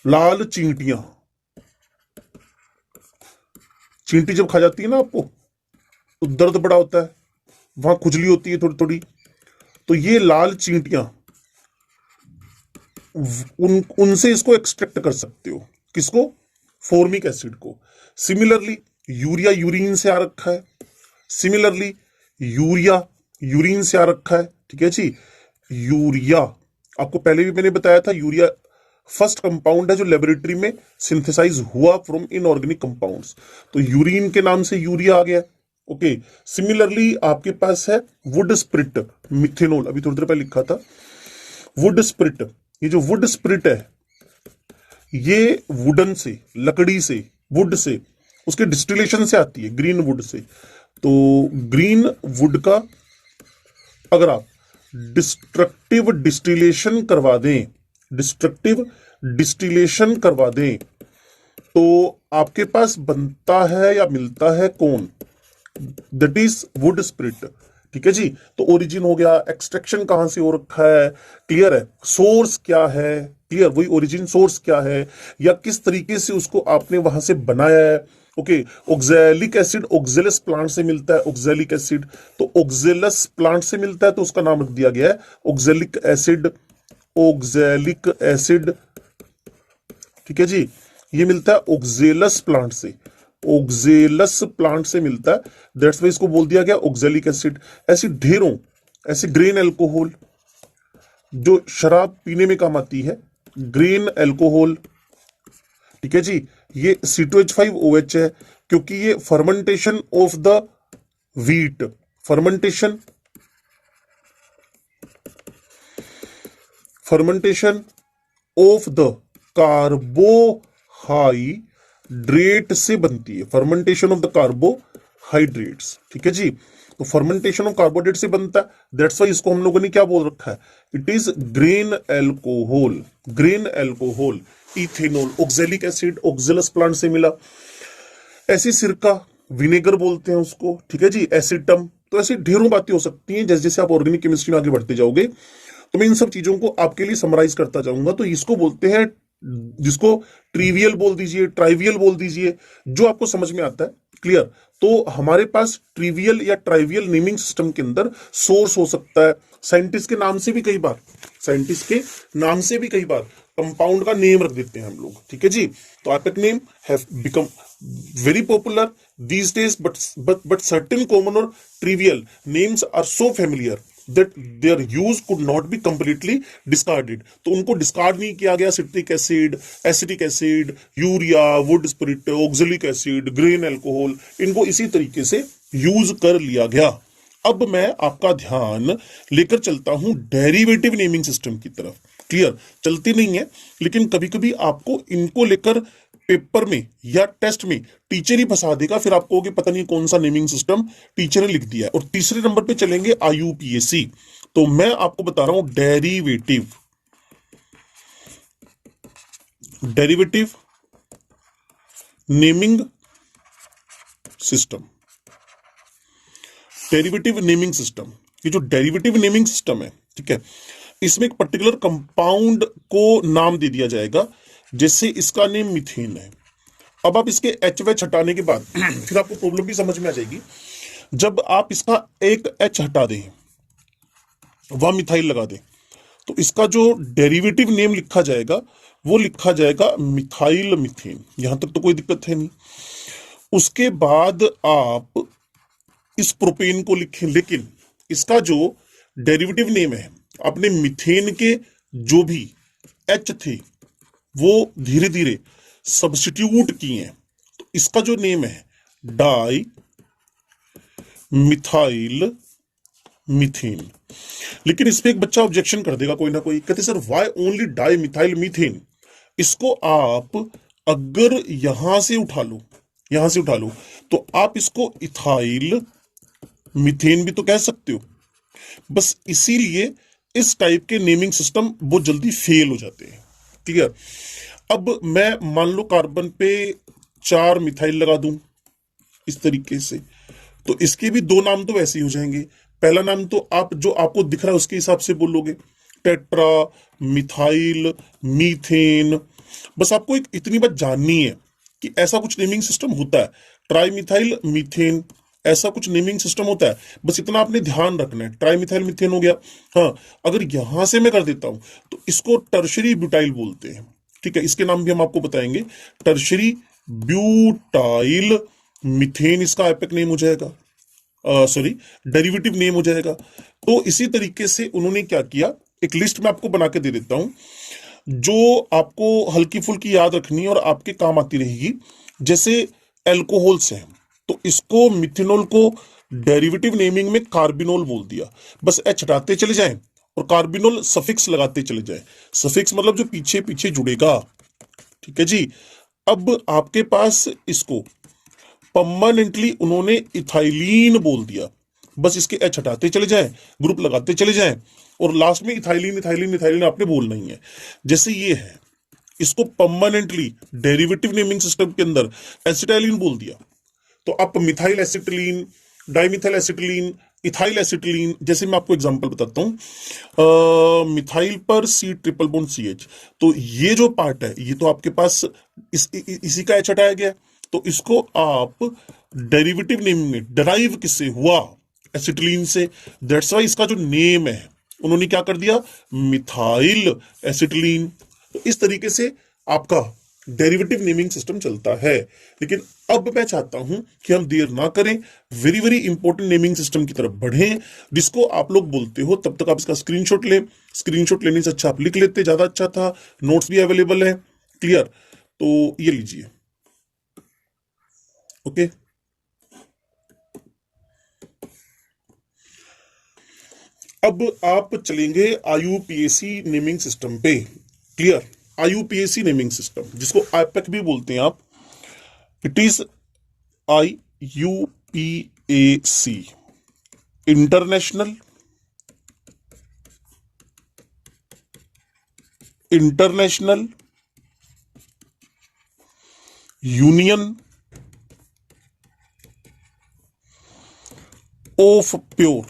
लाल चींटियां, चींटी जब खा जाती है ना आपको तो दर्द बड़ा होता है, वहां खुजली होती है थोड़ी थोड़ी, तो ये लाल चींटियां, उनसे इसको एक्सट्रैक्ट कर सकते हो, किसको, फॉर्मिक एसिड को। सिमिलरली यूरिया यूरिन से आ रखा है, सिमिलरली यूरिया यूरिन से आ रखा है, ठीक है जी। यूरिया आपको पहले भी मैंने बताया था, यूरिया फर्स्ट कंपाउंड है जो लेबोरेटरी में सिंथेसाइज हुआ फ्रॉम इनऑर्गेनिक कंपाउंड्स, तो यूरिन के नाम से यूरिया आ गया, ओके। सिमिलरली आपके पास है वुड स्प्रिट, मिथेनॉल, अभी थोड़ी देर पहले लिखा था वुड स्प्रिट। ये जो वुड स्प्रिट है ये वुडन से, लकड़ी से, वुड से, उसके डिस्टिलेशन से आती है, ग्रीन वुड से। तो ग्रीन वुड का अगर आप डिस्ट्रक्टिव डिस्टिलेशन करवा दें, डिस्ट्रक्टिव डिस्टिलेशन करवा दें तो आपके पास बनता है या मिलता है कौन, दैट इज वुड स्प्रिट, ठीक है जी। तो ओरिजिन हो गया, एक्सट्रैक्शन कहां से हो रखा है, क्लियर है, सोर्स क्या है, क्लियर, वही ओरिजिन, सोर्स क्या है, या किस तरीके से उसको आपने वहां से बनाया है, okay. Oxalic acid oxalis plant से मिलता है, ऑक्सैलिक एसिड तो ऑक्जेलस प्लांट से मिलता है, तो उसका नाम रख दिया गया है ऑक्सैलिक एसिड, ऑक्सैलिक एसिड, ठीक है जी। ये मिलता है ऑक्जेलस प्लांट से, ऑक्जेलस प्लांट से मिलता है, दैट्स वाई इसको बोल दिया गया ऑक्सैलिक एसिड। ऐसी ढेरों, ऐसे ग्रेन एल्कोहल जो शराब पीने में काम आती है, ग्रेन एल्कोहल, ठीक है जी। ये C2H5OH है क्योंकि ये fermentation of the wheat, fermentation of the carbohydrate से बनती है, फर्मेंटेशन ऑफ द कार्बोहाइड्रेट्स, ठीक है जी। तो फर्मेंटेशन ऑफ कार्बोहाइड्रेट से बनता है, दैट्स वाई इसको हम लोगों ने क्या बोल रखा है, it is grain alcohol, grain alcohol. Ethanol oxalic acid oxalis plant से मिला, ऐसी सिरका, विनेगर बोलते हैं उसको, ठीक है जी, एसिटम। तो ऐसी ढेरों बातें हो सकती हैं जैसे जैसे आप ऑर्गेनिक केमिस्ट्री में आगे बढ़ते जाओगे। तो मैं इन सब चीजों को आपके लिए समराइज करता जाऊंगा। तो इसको बोलते हैं, जिसको ट्रिवियल बोल दीजिए, ट्राइवियल बोल दीजिए, जो आपको समझ में आता है, क्लियर। तो हमारे पास ट्रिवियल या ट्राइवियल नेमिंग सिस्टम के अंदर सोर्स हो सकता है, साइंटिस्ट के नाम से भी कई बार, साइंटिस्ट के नाम से भी कई बार कंपाउंड का नेम रख देते हैं हम लोग, ठीक है जी। तो epic name have become very popular these days, but certain common or trivial names are so familiar that their use could not be completely discarded. तो उनको डिस्कार्ड नहीं किया गया. Citric acid, acetic acid, urea, would spirit, oxalic acid, grain alcohol, इनको इसी तरीके से use कर लिया गया. अब मैं आपका ध्यान लेकर चलता हूं डेरिवेटिव नेमिंग सिस्टम की तरफ. क्लियर? चलती नहीं है, लेकिन कभी कभी आपको इनको लेकर पेपर में या टेस्ट में टीचर ही फंसा देगा. फिर आपको होगी पता नहीं कौन सा नेमिंग सिस्टम टीचर ने लिख दिया है. और तीसरे नंबर पे चलेंगे आईयूपीएसी. तो मैं आपको बता रहा हूं derivative naming system. Derivative naming system, ये जो डेरिवेटिव नेमिंग सिस्टम है, ठीक है, इसमें एक पर्टिकुलर कंपाउंड को नाम दे दिया जाएगा. जैसे इसका नेम मीथेन है. अब आप इसके एच वेच हटाने के बाद फिर आपको प्रॉब्लम भी समझ में आ जाएगी. जब आप इसका एक एच हटा दें, वह मिथाइल लगा दें, तो इसका जो डेरिवेटिव नेम लिखा जाएगा वो लिखा जाएगा मिथाइल मीथेन. यहां तक तो कोई दिक्कत है नहीं. उसके बाद आप इस प्रोपेन को लिखें, लेकिन इसका जो डेरिवेटिव नेम है, आपने मीथेन के जो भी एच थे वो धीरे धीरे सब्स्टिट्यूट किए हैं. तो इसका जो नेम है डाई मिथाइल मीथेन. लेकिन इस पे एक बच्चा ऑब्जेक्शन कर देगा कोई ना कोई, कहते sir why only di methyl methane. इसको आप अगर यहां से उठा लो तो आप इसको इथाइल मीथेन भी तो कह सकते हो. बस इसीलिए इस टाइप के नेमिंग सिस्टम बहुत जल्दी फेल हो जाते हैं. क्लियर? अब मैं मान लो कार्बन पे 4 मिथाइल लगा दूं इस तरीके से, तो इसके भी 2 नाम तो वैसे ही हो जाएंगे. पहला नाम तो आप जो आपको दिख रहा है उसके हिसाब से बोलोगे, टेट्रा, मिथाइल, मीथेन. बस आपको एक इतनी बात जाननी है कि ऐसा कुछ नेमिंग सिस्टम होता है. ट्राई मिथाइल मीथेन, ऐसा कुछ नेमिंग सिस्टम होता है. बस इतना आपने ध्यान रखना है. ट्राई मिथाइल मीथेन हो गया. हाँ, अगर यहां से मैं कर देता हूं तो इसको टर्शरी ब्यूटाइल बोलते हैं. ठीक है, इसके नाम भी हम आपको बताएंगे. टर्शरी ब्यूटाइल मीथेन इसका एपिक नेम हो जाएगा, सॉरी डेरिवेटिव नेम हो जाएगा. तो इसी तरीके से उन्होंने क्या किया, एक लिस्ट में आपको बना के दे देता हूं जो आपको हल्की फुल्की याद रखनी है और आपके काम आती रहेगी. जैसे एल्कोहल्स है, तो इसको मिथेनॉल को डेरिवेटिव नेमिंग में कार्बिनोल बोल दिया. बस एच हटाते चले जाएं और कार्बिनोल सफिक्स लगाते चले जाएं. सफिक्स मतलब जो पीछे पीछे जुड़ेगा. ठीक है जी. अब आपके पास इसको परमानेंटली उन्होंने इथाइलीन बोल दिया. बस इसके एच हटाते चले जाएं, ग्रुप लगाते चले जाएं और लास्ट में इथाइलीन इथाइलीन इथाइलीन आपने बोलना ही है. जैसे ये है, इसको परमानेंटली डेरिवेटिव नेमिंग सिस्टम के अंदर एसिटाइलिन बोल दिया. तो आप methyl acetylene, dimethyl acetylene, ethyl acetylene, जैसे मैं आपको एग्जांपल बताता हूं. मिथाइल पर C ट्रिपल बॉन्ड CH, तो ये जो पार्ट है ये तो आपके पास इसी का एच हटाया गया. तो इसको आप डेरिवेटिव नेम में डराइव किससे हुआ, एसिटिलीन से. दैट्स वाई इसका जो नेम है उन्होंने क्या कर दिया, मिथाइल एसिटिलीन. तो इस तरीके से आपका डेरिवेटिव नेमिंग सिस्टम चलता है. लेकिन अब मैं चाहता हूं कि हम देर ना करें, very very important naming system की तरफ बढ़ें, जिसको आप लोग बोलते हो. तब तक आप इसका स्क्रीनशॉट लें. स्क्रीनशॉट लेने से अच्छा आप लिख लेते, ज्यादा अच्छा था. नोट्स भी अवेलेबल है. क्लियर? तो ये लीजिए. ओके, अब आप चलेंगे आईयूपीएसी नेमिंग सिस्टम पे. क्लियर? आईयूपीएसी नेमिंग सिस्टम, जिसको आईपैक भी बोलते हैं आप. It is IUPAC, international union of pure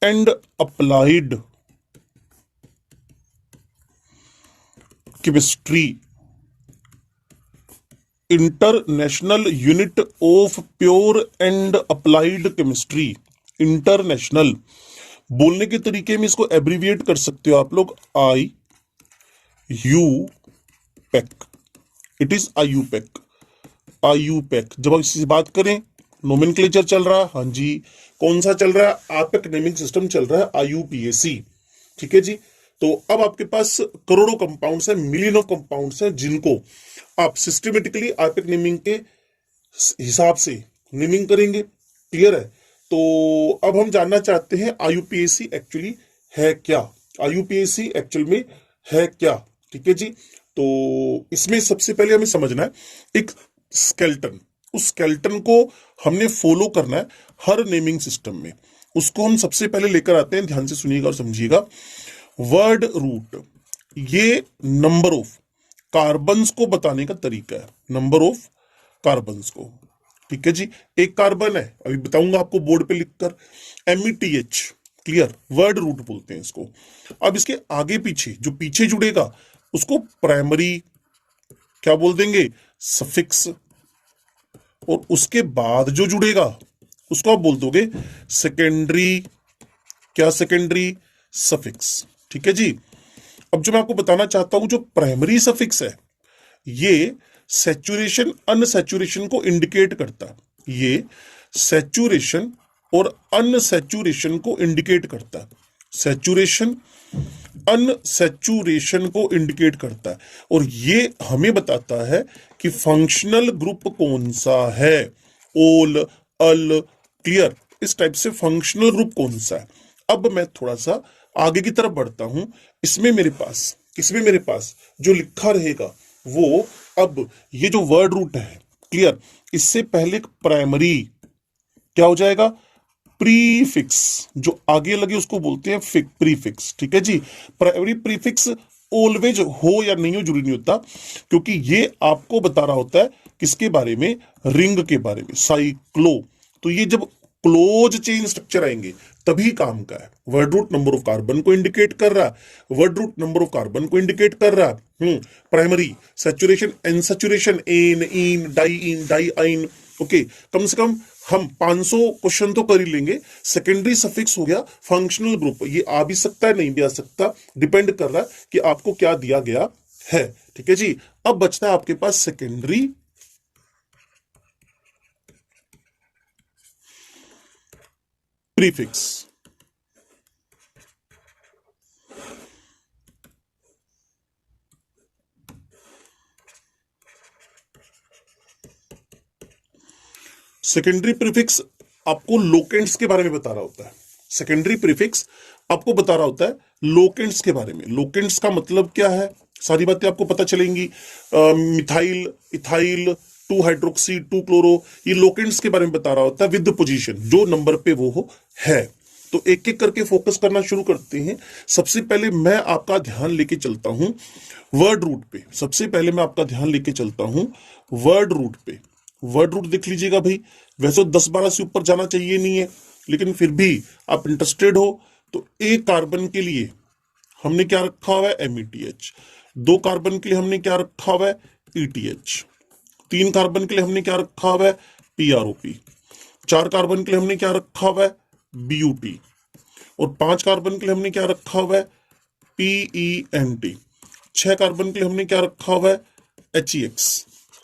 and applied chemistry, international unit of pure and applied chemistry. International बोलने के तरीके में इसको एब्रीविएट कर सकते हो आप लोग, I U PAC. It is IUPAC. IUPAC जब हम इससे बात करें, नोमेनक्लेचर चल रहा है, हाँ जी, कौन सा चल रहा है, आईयूपैक नेमिंग सिस्टम चल रहा है, आईयूपीएसी। ठीक है जी। तो अब आपके पास करोड़ों कंपाउंड्स हैं, मिलियन ऑफ कंपाउंड्स हैं, जिनको आप सिस्टमेटिकली आईयूपैक नेमिंग के हिसाब से नेमिंग करेंगे। क्लियर है। तो अब हम जानना चाहते हैं आईयूपीएसी एक्चुअली है क्या, आईयूपीएसी एक्चुअल में है क्या। ठीक है जी। तो इसमें सबसे पहले हमें समझना है एक स्केलेटन, उस स्केलेटन को हमने फॉलो करना है हर नेमिंग सिस्टम में। उसको हम सबसे पहले लेकर आते हैं, ध्यान से सुनिएगा और समझिएगा। वर्ड रूट, ये नंबर ऑफ कार्बन्स को बताने का तरीका है, नंबर ऑफ कार्बन्स को। ठीक है जी। एक कार्बन है, अभी बताऊंगा आपको बोर्ड पे लिखकर, METH। क्लियर, वर्ड रूट बोलते हैं इसको। अब इसके आगे पीछे जो पीछे जुड़ेगा उसको प्राइमरी क्या बोल देंगे, सफिक्स। और उसके बाद जो जुड़ेगा उसको आप बोल दोगे सेकेंडरी, क्या, सेकेंडरी सफिक्स। ठीक है जी। अब जो मैं आपको बताना चाहता हूं, जो प्राइमरी सफिक्स है ये सैचुरेशन अनसैचुरेशन को इंडिकेट करता है, ये सैचुरेशन और अनसैचुरेशन को इंडिकेट करता है, सैचुरेशन अनसैचुरेशन को इंडिकेट करता है। और ये हमें बताता है कि फंक्शनल ग्रुप कौन सा है, ओल, अल। क्लियर, इस टाइप से फंक्शनल ग्रुप कौन सा है। अब मैं थोड़ा सा आगे की तरफ बढ़ता हूं। इसमें मेरे पास जो लिखा रहेगा वो, अब ये जो वर्ड रूट है, क्लियर, इससे पहले एक प्राइमरी क्या हो जाएगा, प्रीफिक्स। जो आगे लगे उसको बोलते हैं प्रीफिक्स। ठीक है जी। प्राइमरी प्रीफिक्स ऑलवेज हो या नहीं हो जरूरी नहीं होता, क्योंकि ये आपको बता रहा होता है किसके बारे में, रिंग के बारे में, साइक्लो। तो ये जब क्लोज चेन स्ट्रक्चर आएंगे तभी काम का है। Word root number of carbon को इंडिकेट कर रहा है, word root number of carbon को इंडिकेट कर रहा है। Primary saturation unsaturation, ene, yne, diyne. Okay, कम से कम हम 500 क्वेश्चन तो कर ही लेंगे। सेकेंडरी सफिक्स हो गया फंक्शनल ग्रुप, ये आ भी सकता है नहीं भी आ सकता, डिपेंड कर रहा है कि आपको क्या दिया गया है। ठीक है जी। अब बचता है आपके पास सेकेंडरी प्रीफिक्स। सेकेंडरी प्रीफिक्स आपको लोकेंट्स के बारे में बता रहा होता है, सेकेंडरी प्रीफिक्स आपको बता रहा होता है लोकेंट्स के बारे में। लोकेंट्स का मतलब क्या है, सारी बातें आपको पता चलेंगी। मिथाइल, इथाइल, 2 हाइड्रोक्सी, 2 क्लोरो, ये लोकेंट्स के बारे में बता रहा होता है विद पोजीशन, जो नंबर पे वो हो है। तो एक एक करके फोकस करना शुरू करते हैं। सबसे पहले मैं आपका ध्यान लेके चलता हूं वर्ड रूट पे, सबसे पहले मैं आपका ध्यान लेके चलता हूं वर्ड रूट पे। वर्ड रूट देख लीजिएगा भाई, वैसे 10-12 से ऊपर जाना चाहिए नहीं है, लेकिन फिर भी आप इंटरेस्टेड हो तो एक कार्बन के लिए हमने क्या रखा हुआ है, METH। 2 कार्बन के लिए हमने क्या रखा हुआ है, ETH। 3 कार्बन के लिए हमने क्या रखा हुआ है, PROP। 4 कार्बन के लिए हमने क्या रखा हुआ है, BUT। और 5 कार्बन के लिए हमने क्या रखा हुआ है, PENT। 6 कार्बन के लिए हमने क्या रखा हुआ है, HEX।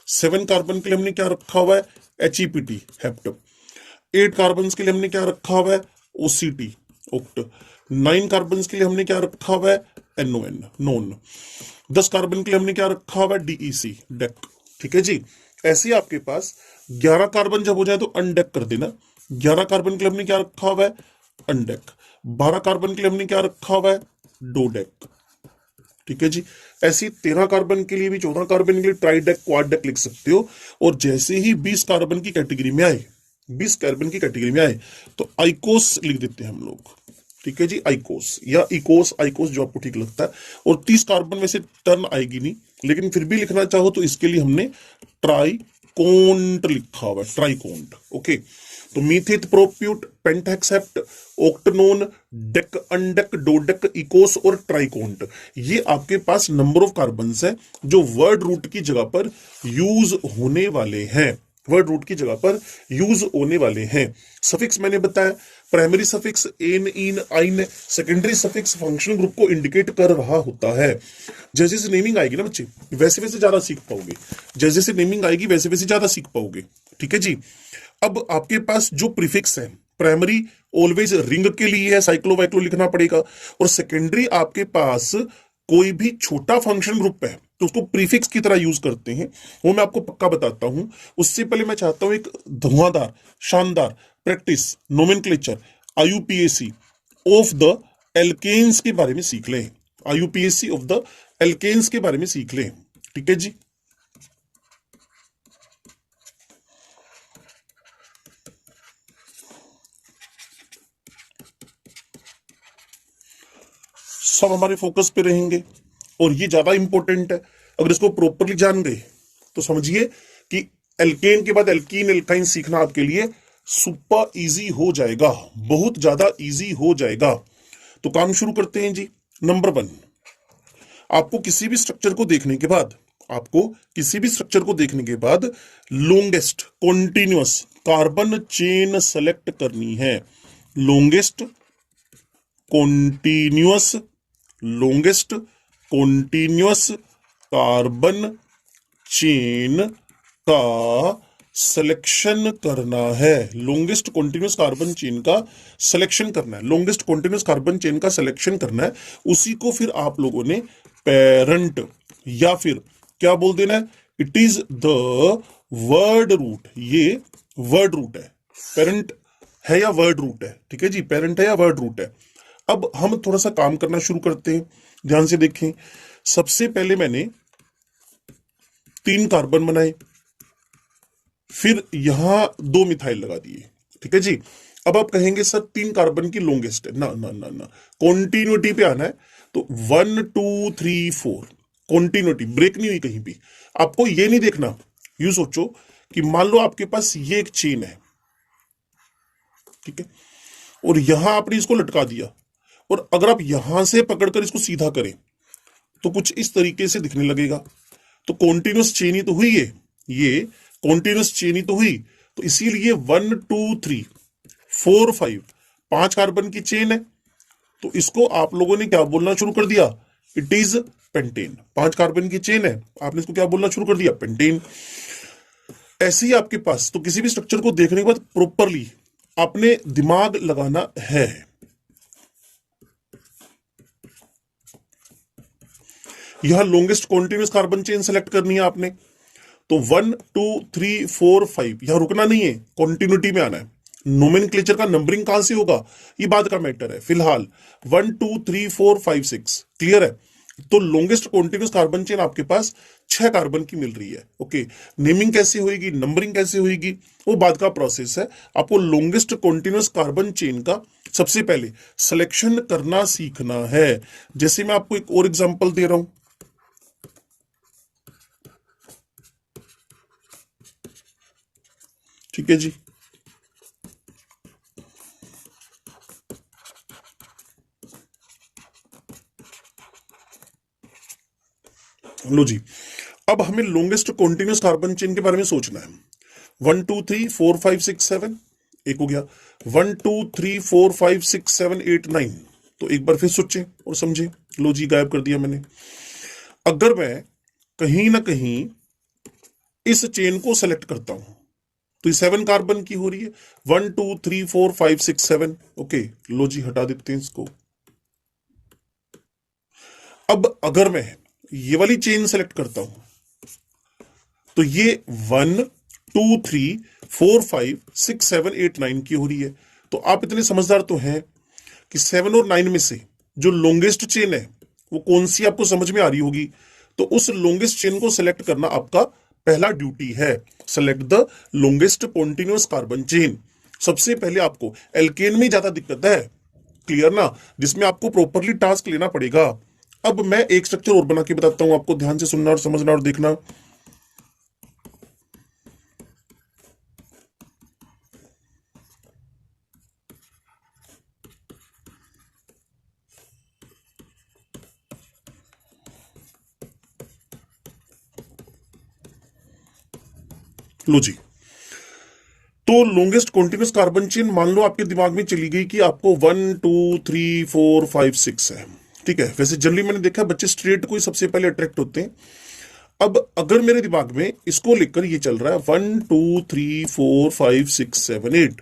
7 कार्बन के लिए हमने क्या रखा हुआ है, HEPT, हेप्ट। 8 कार्बन के लिए हमने क्या रखा हुआ है, OCT, ओक्ट। 9 कार्बन के लिए हमने क्या रखा हुआ है, NON, नोन। 10 कार्बन के लिए हमने क्या रखा हुआ है, DEC, डेक। ठीक है जी। ऐसे ही आपके पास 11 कार्बन जब हो जाए तो अनडेक कर देना। 11 कार्बन के लिए हमने क्या रखा हुआ है, अनडेक। 12 कार्बन के लिए हमने क्या रखा हुआ है, डोडेक। ठीक है जी। ऐसे 13 कार्बन के लिए भी, 14 कार्बन के लिए ट्राइडेक, क्वाडडेक लिख सकते हो। और जैसे ही 20 कार्बन की कैटेगरी में आए, 20 कार्बन की कैटेगरी में आए तो आइकोस लिख देते हैं हम लोग। ठीक है जी, आइकोस या इकोस, आइकोस जो आपको ठीक लगता है। और 30 कार्बन में से टर्न आएगी नहीं, लेकिन फिर भी लिखना चाहो तो इसके लिए हमने ट्राइकोंट लिखा हुआ है, ट्राइकोंट। ओके, तो मीथेट, प्रोप्यूट, पेंटहेक्सेप्ट, ओक्टनोन, डेक, अनडेक, डोडेक, इकोस और ट्राइकोंट, ये आपके पास नंबर ऑफ कार्बन्स है जो वर्ड रूट की जगह पर यूज होने वाले हैं, वर्ड रूट की जगह पर यूज होने वाले हैं। सफिक्स मैंने बताया, प्राइमरी सफिक्स एन, इन, आइन, सेकेंडरी सफिक्स फंक्शनल ग्रुप को इंडिकेट कर रहा होता है। जैसे जैसे नेमिंग आएगी ना बच्चे, वैसे वैसे ज्यादा सीख पाओगे, जैसे जैसे नेमिंग आएगी वैसे वैसे ज्यादा सीख पाओगे। ठीक है जी। अब आपके पास जो प्रीफिक्स है, प्राइमरी ऑलवेज रिंग के लिए है, साइक्लो वाइक्लो लिखना पड़ेगा, और सेकेंडरी आपके पास कोई भी छोटा फंक्शन ग्रुप है तो उसको प्रीफिक्स की तरह यूज करते हैं, वो मैं आपको पक्का बताता हूं। उससे पहले मैं चाहता हूं एक धुआंधार शानदार practice nomenclature IUPAC of the alkenes के बारे में सीख लें। आईयूपीएसी ऑफ द एल्केन्स के बारे में सीख लें। ठीक है जी। सब हमारे फोकस पे रहेंगे और ये ज्यादा इंपॉर्टेंट है। अगर इसको प्रॉपरली जान गए तो समझिए कि एल्केन के बाद एल्कीन एल्काइन सीखना आपके लिए सुपर इजी हो जाएगा, बहुत ज्यादा इजी हो जाएगा। तो काम शुरू करते हैं जी। नंबर 1, आपको किसी भी स्ट्रक्चर को देखने के बाद, आपको किसी भी स्ट्रक्चर को देखने के बाद longest continuous carbon chain select करनी है। Longest continuous, longest continuous carbon chain का सिलेक्शन करना है। लॉन्गेस्ट कॉन्टिन्यूअस कार्बन चेन का सिलेक्शन करना है, लॉन्गेस्ट कॉन्टिन्यूअस कार्बन चेन का सिलेक्शन करना है। उसी को फिर आप लोगों ने पेरेंट या फिर क्या बोल देना है, it is the word root. ये वर्ड रूट है, पेरेंट है या वर्ड रूट है। ठीक है जी, पेरेंट है या वर्ड रूट है। अब हम थोड़ा सा काम करना शुरू करते हैं, ध्यान से देखें। सबसे पहले मैंने 3 कार्बन बनाए, फिर यहां 2 मिथाइल लगा दिए। ठीक है जी। अब आप कहेंगे सर 3 कार्बन की लॉन्गेस्ट है, ना ना ना ना, कॉन्टिन्यूटी पे आना है। तो 1 2 3 4 कॉन्टिन्यूटी, ब्रेक नहीं हुई कहीं भी। आपको ये नहीं देखना, यूं सोचो कि मान लो आपके पास ये एक चेन है, ठीक है, और यहां आपने इसको लटका दिया, और अगर आप यहां से पकड़कर इसको सीधा करें तो कुछ इस तरीके से दिखने लगेगा। तो कॉन्टिन्यूस चेन ही तो हुई है, ये कॉन्टिन्यूस चेन ही तो हुई। तो इसीलिए 1 2 3 4 5 5 कार्बन की चेन है। तो इसको आप लोगों ने क्या बोलना शुरू कर दिया, इट इज पेंटेन। 5 कार्बन की चेन है, आपने इसको क्या बोलना शुरू कर दिया, पेंटेन। ऐसे ही आपके पास तो किसी भी स्ट्रक्चर को देखने के बाद प्रॉपरली आपने दिमाग लगाना है। यह longest continuous carbon chain select करनी है आपने। तो 1 2 3 4 5 यहां रुकना नहीं है, कॉन्टिन्यूटी में आना है। नोमेनक्लेचर का नंबरिंग कहां से होगा ये बाद का मैटर है, फिलहाल 1 2 3 4 5 6 क्लियर है। तो लॉन्गेस्ट कॉन्टिन्यूस कार्बन चेन आपके पास 6 कार्बन की मिल रही है। ओके, नेमिंग कैसे होगी, नंबरिंग कैसे होगी, वो बाद का प्रोसेस है। आपको लॉन्गेस्ट कॉन्टिन्यूस कार्बन चेन का सबसे पहले सिलेक्शन करना सीखना है। जैसे मैं आपको एक और एग्जांपल दे रहा हूं, ठीक है जी। लो जी, अब हमें लॉन्गेस्ट कॉन्टिन्यूस कार्बन चेन के बारे में सोचना है। 1 2 3 4 5 6 7 एक हो गया, 1 2 3 4 5 6 7 8 9। तो एक बार फिर सोचें और समझें। लो जी, गायब कर दिया मैंने। अगर मैं कहीं ना कहीं इस चेन को सेलेक्ट करता हूं तो ये 7 कार्बन की हो रही है, 1 2 3 4 5 6 7। ओके, लो जी, हटा देते हैं इसको। अब अगर मैं ये वाली चेन सेलेक्ट करता हूं तो ये 1 2 3 4 5 6 7 8 9 की हो रही है। तो आप इतने समझदार तो हैं कि 7 और 9 में से जो लॉन्गेस्ट चेन है वो कौन सी आपको समझ में आ रही होगी। तो उस लॉन्गेस्ट चेन को सेलेक्ट करना आपका पहला ड्यूटी है। Select the longest continuous carbon chain. सबसे पहले आपको एल्केन में ज्यादा दिक्कत है, क्लियर ना, जिसमें आपको प्रॉपरली टास्क लेना पड़ेगा। अब मैं एक स्ट्रक्चर और बना के बताता हूं आपको, ध्यान से सुनना और समझना और देखना। लो जी, तो लॉन्गेस्ट कॉन्टिन्यूस कार्बन चेन मान लो आपके दिमाग में चली गई कि आपको 1 2 3 4 5 6 है, ठीक है। वैसे जनरली मैंने देखा है बच्चे स्ट्रेट को ही सबसे पहले अट्रैक्ट होते हैं। अब अगर मेरे दिमाग में इसको लेकर ये चल रहा है 1 2 3 4 5 6 7 8,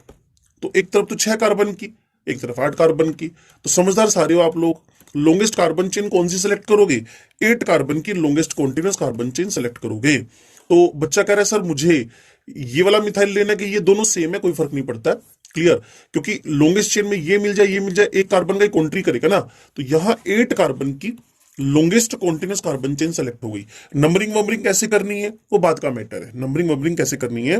तो एक तरफ तो 6 कार्बन की, एक तरफ 8 कार्बन की, तो समझदार सारे हो आप लोग। लॉन्गेस्ट कार्बन चेन कौन सी सिलेक्ट करोगे? 8 कार्बन की longest continuous carbon chain select करोगे। तो बच्चा कह रहा है सर मुझे ये वाला मिथाइल लेना कि ये दोनों सेम है, कोई फर्क नहीं पड़ता, क्लियर। क्योंकि लॉन्गेस्ट चेन में ये मिल जाए ये मिल जाए, एक कार्बन का ही कॉन्ट्री करेगा ना। तो यहां 8 कार्बन की longest continuous carbon chain select हो गई। नंबरिंग वंबरिंग कैसे करनी है वो बाद का मैटर है, नंबरिंग वंबरिंग कैसे करनी है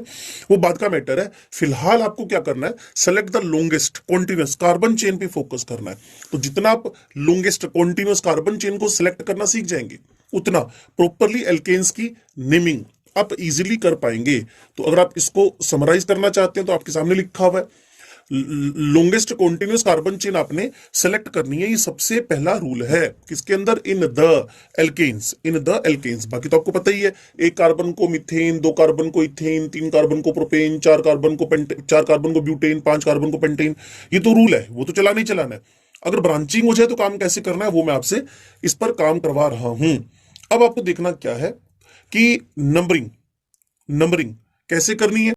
वो बाद का मैटर है। फिलहाल आपको क्या करना है, select the longest continuous carbon chain पे फोकस करना है। तो जितना आप लॉन्गेस्ट कॉन्टिन्यूस कार्बन चेन को सिलेक्ट करना सीख जाएंगे, उतना प्रॉपरली एल्केन्स की नेमिंग आप इजीली कर पाएंगे। तो अगर आप इसको समराइज करना चाहते हैं तो आपके सामने लिखा हुआ है, लॉन्गेस्ट कॉन्टिन्यूस कार्बन चेन आपने सेलेक्ट करनी है। ये सबसे पहला रूल है किसके अंदर? In the alkanes, in the alkanes. बाकी तो आपको पता ही है, 1 कार्बन को मीथेन, 2 कार्बन को इथेन, 3 कार्बन को प्रोपेन, 4 कार्बन को ब्यूटेन, 5 कार्बन को पेंटेन। ये तो रूल है, वो तो चलाना ही चलाना है। अगर ब्रांचिंग हो जाए तो काम कैसे करना है वो मैं आपसे इस पर काम करवा रहा हूं। अब आपको देखना क्या है कि नंबरिंग, नंबरिंग कैसे करनी है।